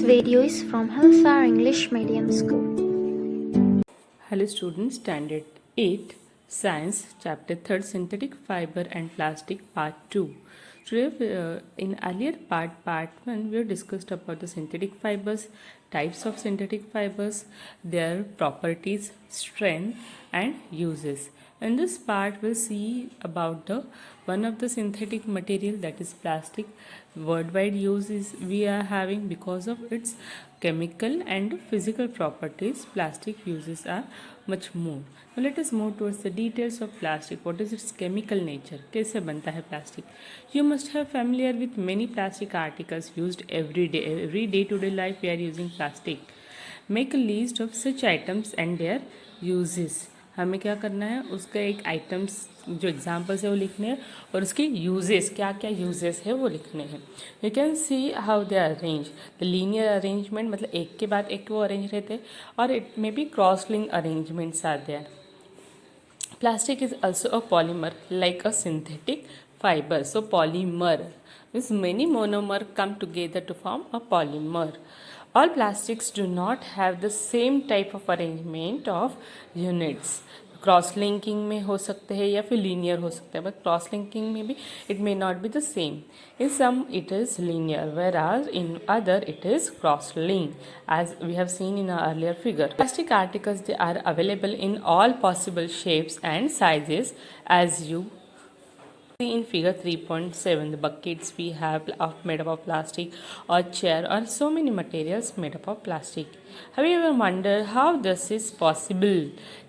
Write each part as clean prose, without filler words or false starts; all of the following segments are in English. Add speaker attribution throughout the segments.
Speaker 1: video is from Hillsar English Medium School.
Speaker 2: Hello students, Standard 8, Science, Chapter 3, Synthetic Fiber and Plastic, Part 2. Today, in earlier part 1, we have discussed about the synthetic fibers, types of synthetic fibers, their properties, strength and uses. In this part, we'll see about the one of the synthetic material, that is plastic. Worldwide uses we are having because of its chemical and physical properties. Plastic uses are much more. Now let us move towards the details of plastic. What is its chemical nature? कैसे बनता है plastic? You must have familiar with many plastic articles used every day. Every day-to-day life we are using plastic. Make a list of such items and their uses. हमें क्या करना है, उसका एक items जो एग्जाम्पल्स है वो लिखने हैं और उसके यूजेस क्या क्या यूजेस है वो लिखने हैं. You can see how they are arrange. The linear arrangement मतलब एक के बाद एक वो अरेंज रहते हैं, और it may be cross link arrangements are there. Plastic is also a polymer like a synthetic fiber. So polymer means many monomer come together to form a polymer. All plastics do not have the same type of arrangement of units. Cross linking में हो सकते हैं या फिर linear हो सकते हैं, but cross linking में भी it may not be the same. In some it is linear, whereas in other it is cross-linked, as we have seen in our earlier figure. Plastic articles, they are available in all possible shapes and sizes, as you see in figure 3.7. The buckets we have made up of plastic, or chair, or so many materials made up of plastic. Have you ever wondered how this is possible?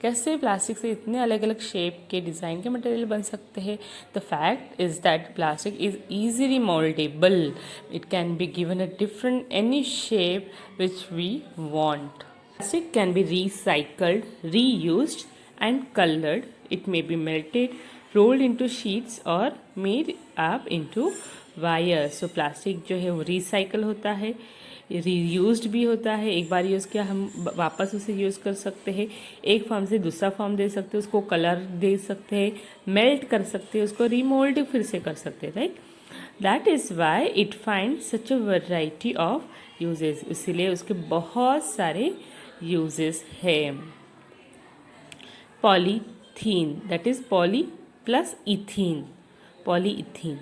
Speaker 2: कैसे plastic से इतने अलग अलग shape के design के material बन सकते हैं? The fact is that plastic is easily mouldable. It can be given a different any shape which we want. Plastic can be recycled, reused and colored. It may be melted, rolled into sheets or made up into wires. So plastic जो है वो recycle होता है, reused भी होता है. एक बार use किया हम वापस उसे यूज़ कर सकते हैं, एक फॉर्म से दूसरा फॉर्म दे सकते हैं, उसको कलर दे सकते हैं, मेल्ट कर सकते हैं, उसको रीमोल्ड फिर से कर सकते हैं, right. That is why it find such a variety of uses. इसीलिए उसके बहुत सारे यूजेस हैं. Polythene, that is poly plus ethene. Polyethylene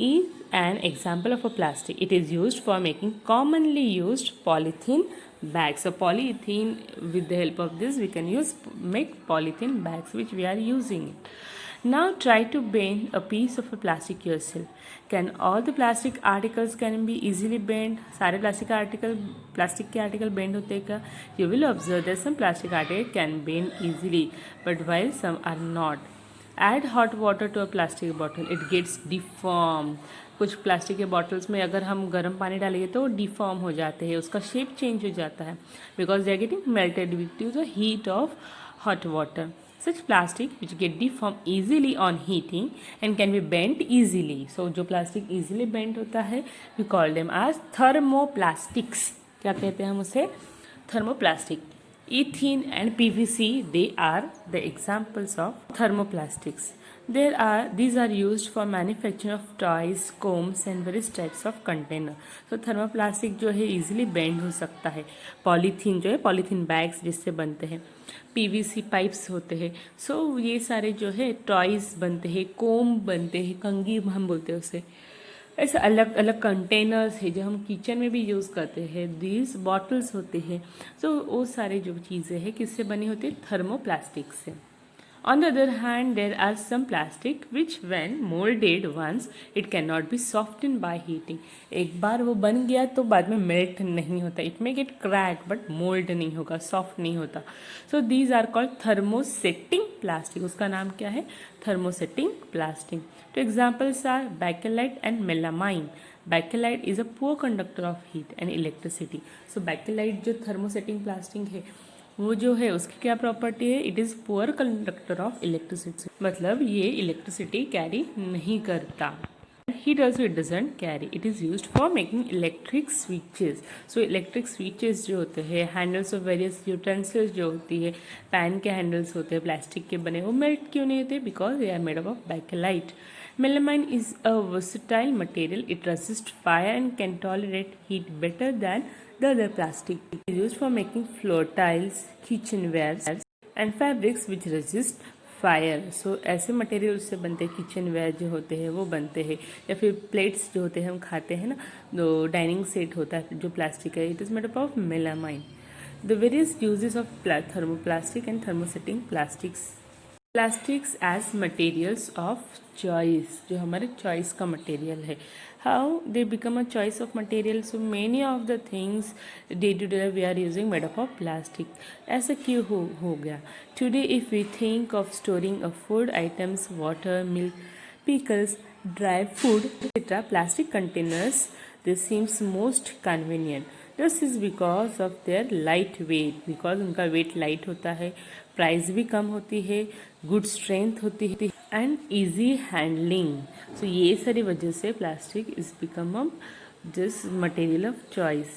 Speaker 2: is an example of a plastic. It is used for making commonly used polythene bags. So polyethylene, with the help of this we can make polythene bags which we are using it. Now try to bend a piece of a plastic yourself. Can all the plastic articles can be easily bent? सारे plastic के article bend होते हैं क्या? You will observe that some plastic article can bend easily, but while some are not. Add hot water to a plastic bottle, it gets deformed. कुछ plastic के bottles में अगर हम गर्म पानी डालेंगे तो वो डिफॉर्म हो जाते हैं, उसका शेप चेंज हो जाता है, because they are getting melted due to the heat of hot water. Such plastic which get deformed easily on heating and can be bent easily. So जो प्लास्टिक easily bent होता है we call them as thermoplastics. क्या कहते हैं हम उसे? Thermoplastic. Ethene and PVC, they are the examples of thermoplastics. These are used for manufacturing of toys, combs and various types of container. So thermoplastic जो है easily bend हो सकता है. पॉलीथीन जो है, पॉलीथीन बैग्स जिससे बनते हैं, PVC पाइप्स होते हैं. सो ये सारे जो है टॉयज़ बनते हैं, कोम्ब बनते हैं, कंघी हम बोलते हैं उसे. ऐसे अलग अलग कंटेनर्स है जो हम किचन में भी यूज़ करते हैं. दीज बॉटल्स होते हैं. सो वो सारे जो चीज़ें हैं किससे बनी होती है? थर्मोप्लास्टिक से. On the other hand, there are some plastic which when molded once, it cannot be softened by heating. एक बार वो बन गया तो बाद में मेल्ट नहीं होता. It may get cracked but mold नहीं होगा, सॉफ्ट नहीं होता. So these are called thermosetting plastic. उसका नाम क्या है? Thermosetting plastic. Two examples are bakelite and melamine. Bakelite is a poor conductor of heat and electricity. So bakelite जो thermosetting plastic है वो जो है उसकी क्या प्रॉपर्टी है? It is poor conductor of electricity. मतलब ये इलेक्ट्रिसिटी कैरी नहीं करता. Heat also it doesn't carry. It is used for making electric switches. So electric switches जो होते हैं, हैंडल्स ऑफ वेरियस यूटेंसिल्स जो होती है, पैन के हैंडल्स होते हैं प्लास्टिक के बने, वो मेल्ट क्यों नहीं होते? Because they are made up of Bakelite. Melamine is a versatile material. It resists fire and can tolerate heat better than the other plastic. It is used for making floor tiles, kitchenwares and fabrics which resist fire. So ऐसे material से बनते हैं, kitchen where जो होते हैं वो बनते हैं, या फिर प्लेट्स जो होते हैं हम खाते हैं ना, जो डाइनिंग सेट होता है जो प्लास्टिक है, it is made up of melamine. The various uses of thermoplastic and thermosetting plastics as materials of choice, जो हमारे चॉइस का मटेरियल है. How they become a choice of material? So many of the things day to day we are using made up of plastic. ऐसा क्यों हो गया? Today if we think of storing a food items, water, milk, pickles, dry food, etc., plastic containers, this seems most convenient. This is because of their light weight, because उनका weight light होता है, price भी कम होती है, good strength होती है and easy handling. So ये सारी वजह से plastic is become a just material of choice.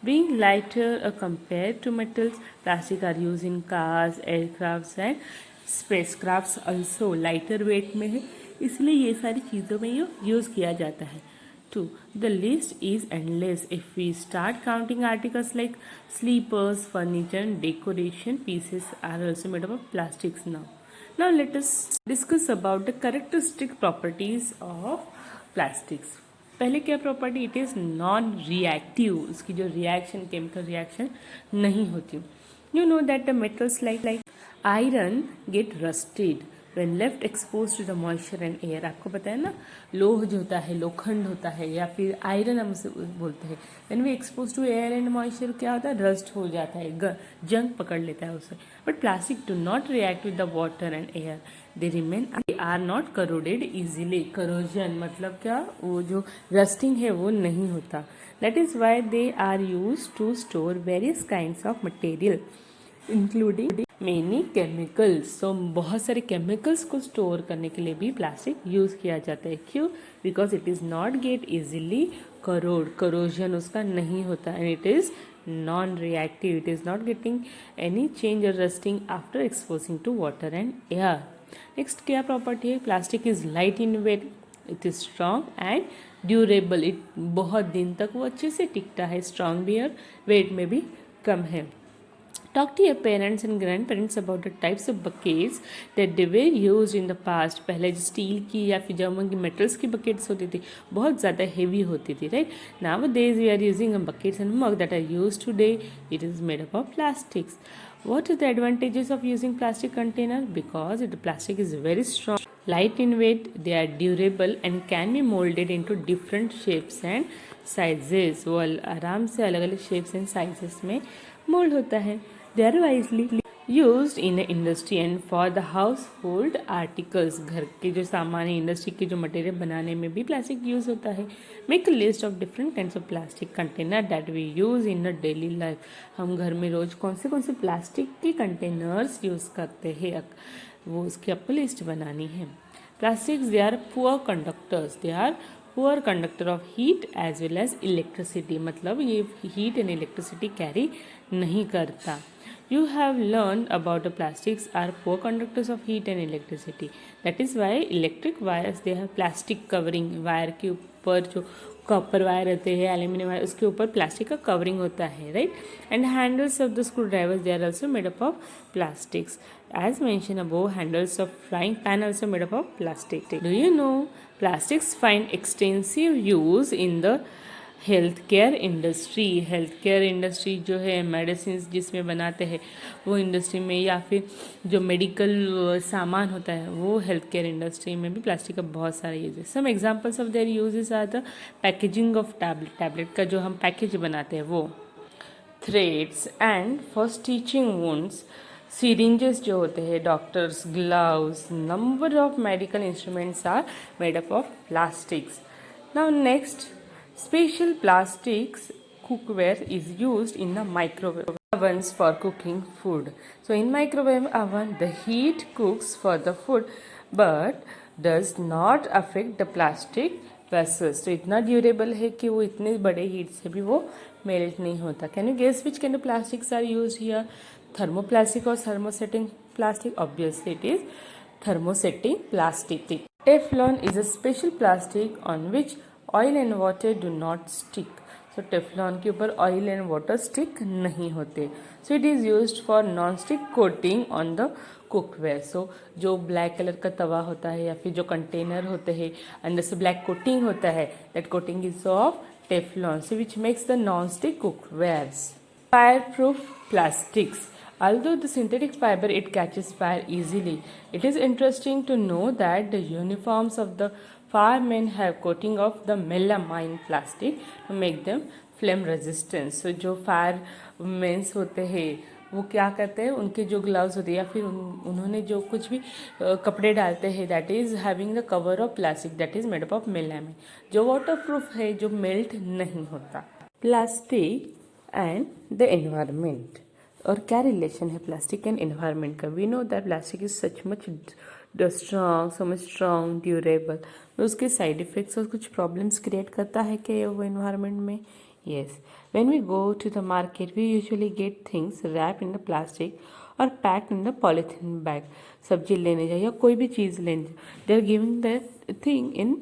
Speaker 2: Being lighter compared to metals, plastic are used in cars, aircrafts and spacecrafts also. Lighter weight में है, इसलिए ये सारी चीज़ों में ये यूज़ किया जाता है. 2. The list is endless. If we start counting articles like sleepers, furniture, and decoration pieces are also made up of plastics now. Now let us discuss about the characteristic properties of plastics. पहले क्या property? It is non reactive. उसकी जो reaction, chemical reaction नहीं होती. You know that the metals like iron get rusted when left exposed to the moisture and air. आपको पता है ना, लोह जो होता है, लोखंड होता है, या फिर आयरन हम उसे बोलते हैं, when we exposed to air and moisture क्या होता है? रस्ट हो जाता है, जंग पकड़ लेता है उसे. But plastic do not react with the water and air. They remain, they are not corroded easily. corrosion मतलब क्या? वो जो रस्टिंग है वो नहीं होता. That is why they are used to store various kinds of material including many chemicals. So बहुत सारे केमिकल्स को स्टोर करने के लिए भी प्लास्टिक यूज़ किया जाता है. क्यों? Because it is not get easily corrosion उसका नहीं होता, and it is non reactive. It is not getting any change और rusting after exposing to water and air. Next क्या प्रॉपर्टी है? Plastic is light in weight, it is strong and durable. It बहुत दिन तक वो अच्छे से टिकता है, स्ट्रॉन्ग भी और वेट में भी कम है. Talk to your parents and grandparents about the types of buckets that they were used in the past. पहले जो स्टील की या फिर जर्मन की मेटल्स की बकेट्स होती थी, बहुत ज़्यादा हेवी होती थी, right? Nowadays we are using buckets and mugs that are used today. It is made up of plastics. What are the advantages of using plastic container? Because the plastic is very strong, light in weight, they are durable and can be molded into different shapes and sizes. वो आराम से अलग अलग shapes and sizes में mould होता है. They are wisely used in the industry and for the household articles. घर के जो सामान है, इंडस्ट्री के जो मटेरियल बनाने में भी प्लास्टिक यूज़ होता है. Make a list of different kinds of plastic container that we use in a daily life. हम घर में रोज कौन से प्लास्टिक के कंटेनर्स यूज़ करते हैं, वो उसकी आपको लिस्ट बनानी है. Plastics, they are poor conductors. They are poor conductor of heat as well as electricity. मतलब ये heat and electricity carry नहीं करता. You have learned about the plastics are poor conductors of heat and electricity. That is why electric wires, they have plastic covering. Wire के ऊपर जो copper wire रहते हैं, aluminium wire, उसके ऊपर plastic का कवरिंग होता है, right? And handles of the screwdrivers, they are also made up of plastics. As mentioned above, handles of frying pan also made up of plastic. Do you know plastics find extensive use in the health care industry? Health care industry जो है, medicine जिसमें बनाते हैं वो industry में, या फिर जो मेडिकल सामान होता है वो हेल्थ केयर इंडस्ट्री में भी प्लास्टिक का बहुत सारा यूज है. Some examples of their uses are the packaging of tablet का जो हम पैकेज बनाते हैं वो, threads and for stitching wounds, syringes जो होते हैं, doctors gloves, number of medical instruments are made up of plastics. Now next, special plastics cookware is used in the microwave ovens for cooking food. So in microwave oven the heat cooks for the food but does not affect the plastic vessels. तो इतना durable है कि वो इतने बड़े heat से भी वो मेल्ट नहीं होता. Can you guess which kind of plastics are used here? Thermoplastic और thermosetting plastic? Obviously it is thermosetting plastic. Teflon is a special plastic on which oil and water do not stick. So Teflon के ऊपर oil and water stick नहीं होते. So it is used for non stick coating on the cookware. So जो black colour का तवा होता है या फिर जो कंटेनर होते हैं अंदर से ब्लैक कोटिंग होता है, that coating is of Teflon, so which makes the non-stick cookwares. Fireproof plastics. Although the synthetic fiber it catches fire easily, it is interesting to know that the uniforms of the firemen have coating of the melamine plastic to make them flame resistant. So जो firemen होते हैं वो क्या करते हैं, उनके जो gloves होते हैं या फिर उन्होंने जो कुछ भी कपड़े डालते हैं that is having the cover of plastic that is made up of melamine, जो वाटर प्रूफ है, जो मेल्ट नहीं होता. प्लास्टिक एंड द एनवायरमेंट, और क्या रिलेशन है प्लास्टिक एंड एनवायरमेंट का. We know that plastic is such much strong, so much strong, durable. उसके साइड इफेक्ट्स और कुछ प्रॉब्लम्स क्रिएट करता है क्या वो एनवायरमेंट में. Yes, when we go to the market, we usually get things wrapped in the plastic or packed in the polythene bag. सब्जी लेने जाए या कोई भी चीज़ लेने जाए, they are giving that thing in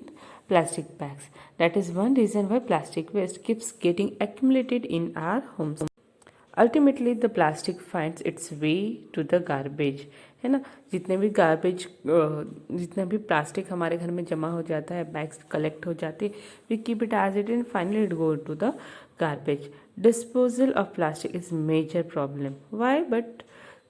Speaker 2: plastic bags. That is one reason why plastic waste keeps getting accumulated in our homes. Ultimately, the plastic finds its way to the garbage. है ना, जितने भी गार्बेज, जितना भी plastic हमारे घर में जमा हो जाता है, बैग्स कलेक्ट हो जाते, we keep it as it and finally it go to the garbage. Disposal of plastic is major problem. Why but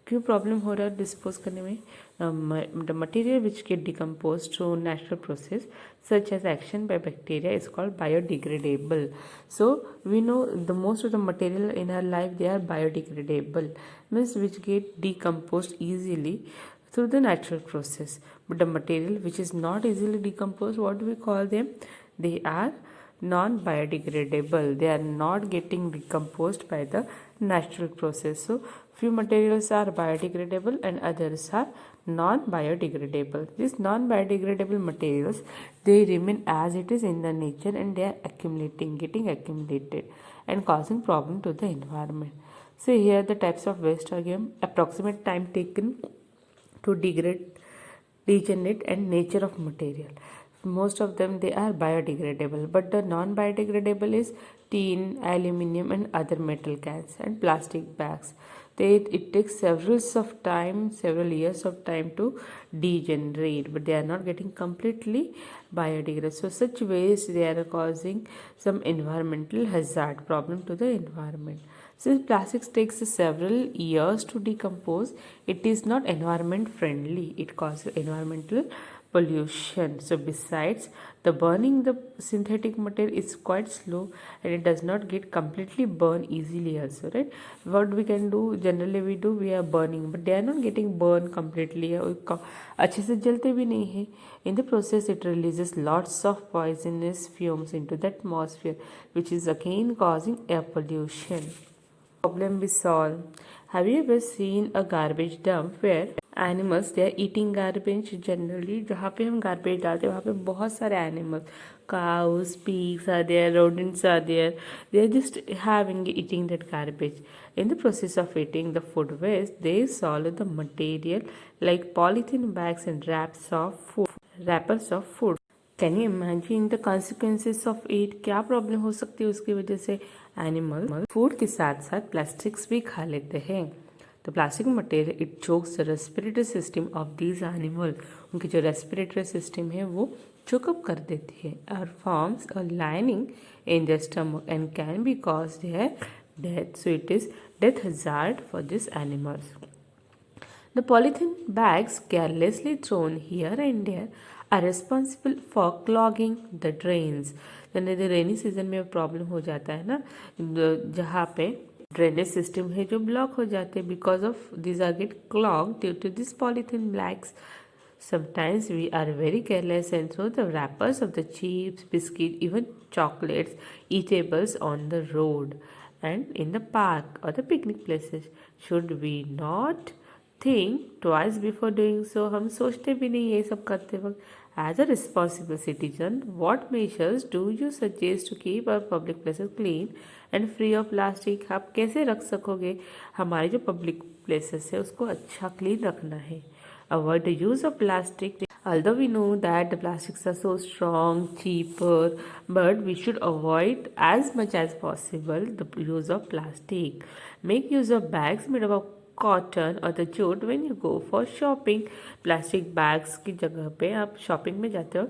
Speaker 2: क्यों प्रॉब्लम हो रहा है डिस्पोज करने में. The material which get decompose through natural process such as action by bacteria is called biodegradable. So we know the most of the material in our life they are biodegradable, means which get decomposed easily through the natural process. But the material which is not easily decomposed, what do we call them? They are non-biodegradable. They are not getting decomposed by the natural process. So few materials are biodegradable and others are non-biodegradable. These non-biodegradable materials, they remain as it is in the nature and they are accumulating, getting accumulated and causing problem to the environment. So here the types of waste are given, approximate time taken to degrade, degenerate and nature of material. Most of them they are biodegradable, but the non-biodegradable is tin, aluminium and other metal cans and plastic bags. It takes several years of time to degenerate, but they are not getting completely biodegradable. So such waste they are causing some environmental hazard problem to the environment. Since plastics takes several years to decompose, it is not environment friendly. It causes environmental pollution. So besides the burning, the synthetic material is quite slow and it does not get completely burned easily also, right? What we can do, generally we are burning, but they are not getting burned completely. अच्छे से जलते भी नहीं है. In the process it releases lots of poisonous fumes into the atmosphere, which is again causing air pollution. Problem we solve. Have you ever seen a garbage dump where animals they are eating garbage. Generally जहाँ पे हम garbage डालते हैं वहाँ पे बहुत सारे animals, cows, pigs are there, rodents are there, they are just having eating that garbage. In the process of eating the food waste, they swallow the material like polythene bags and wrappers of food. Can you imagine the consequences of it. क्या problem हो सकती है उसकी वजह से. Animal food के साथ साथ प्लास्टिक्स भी खा लेते हैं. तो plastic material it chokes the respiratory system of these animal. उनकी जो रेस्पिरेटरी सिस्टम है वो चोकअप कर देती है और forms a lining in the stomach and can be cause there death. So it is death hazard for this animals. The polythene bags carelessly thrown here and there are responsible for clogging the drains. यानी rainy season में problem हो जाता है ना, जहाँ पे drainage system है जो ब्लॉक हो जाते हैं because of this are get clog due to this polythene bags. Sometimes we are very careless and throw the wrappers of the chips, biscuit, even chocolates, eatables on the road and in the park or the picnic places. Should we not think twice before doing so? हम सोचते भी नहीं ये सब करते वक्त. As a responsible citizen, what measures do you suggest to keep our public places clean and free of plastic? आप कैसे रख सकोगे हमारे जो पब्लिक प्लेसेस है उसको अच्छा क्लीन रखना है. Avoid the use of plastic. Although we know that the plastics are so strong, cheaper, but we should avoid as much as possible the use of plastic. Make use of bags made of cotton और the jute when you go for shopping. Plastic bags की जगह पे आप shopping में जाते हो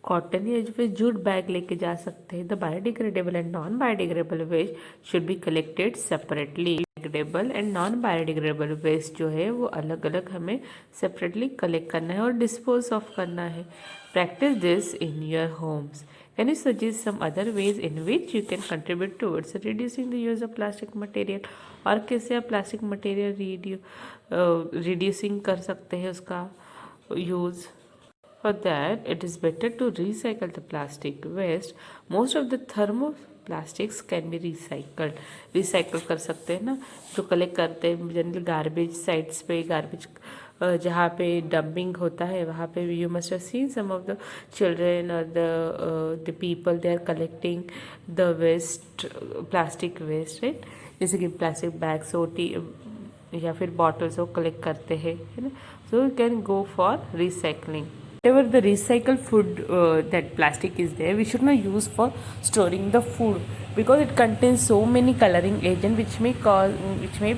Speaker 2: cotton या फिर जूट बैग लेके जा सकते हैं. The biodegradable and non biodegradable waste should be collected separately. Degradable and non biodegradable waste जो है वो अलग अलग हमें सेपरेटली कलेक्ट करना है और डिस्पोज ऑफ करना है. Practice this in your homes. Can you suggest some other ways in which you can contribute towards reducing the use of plastic material? और कैसे आप प्लास्टिक मटेरियल रिड्यूसिंग कर सकते हैं उसका use. For that, it is better to recycle the plastic waste. Most of the thermoplastics can be recycled. Recycle कर सकते हैं ना, जो कलेक्ट करते हैं जनरली गार्बेज साइट्स पे. गार्बेज जहाँ पे डंपिंग होता है वहाँ पे you must have seen some of the children और the people they are collecting the waste, plastic waste, right. जैसे कि प्लास्टिक बैग्स हो या फिर बॉटल्स हो कलेक्ट करते हैं, है ना. So you can go for recycling. Whatever the recycled food that plastic is there, we should not use for storing the food because it contains so many coloring agent which may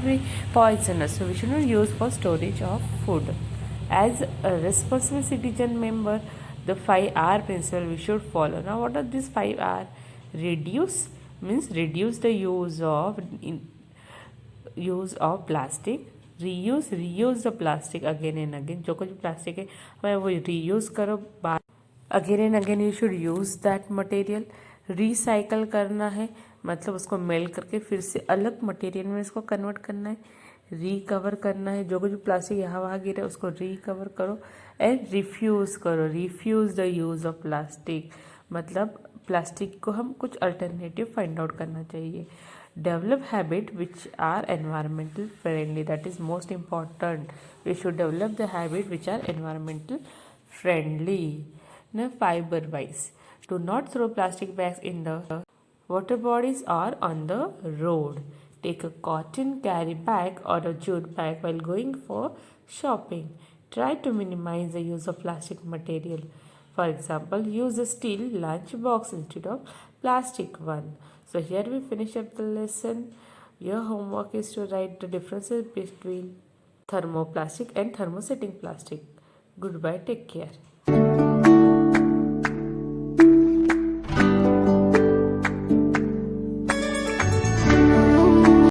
Speaker 2: be poisonous. So we should not use for storage of food. As a responsible citizen member, the 5R principle we should follow. Now what are these 5R? Reduce means reduce the use of plastic. reuse the plastic again and again. जो कुछ plastic है हमें वो reuse करो. again and again you should use that material. recycle करना है मतलब उसको मेल्ट करके फिर से अलग मटेरियल में इसको कन्वर्ट करना है. रिकवर करना है, जो कुछ प्लास्टिक यहाँ वहाँ गिरा उसको रिकवर करो. एंड रिफ्यूज़ करो. Refuse the use of plastic मतलब प्लास्टिक को हम कुछ अल्टरनेटिव फाइंड आउट करना चाहिए. Develop habit which are environmental friendly. That is most important. We should develop the habit which are environmental friendly. Now fiber wise, do not throw plastic bags in the water bodies or on the road. Take a cotton carry bag or a jute bag while going for shopping. Try to minimize the use of plastic material. For example, use a steel lunch box instead of plastic one. So here we finish up the lesson. Your homework is to write the differences between thermoplastic and thermosetting plastic. Goodbye, take care.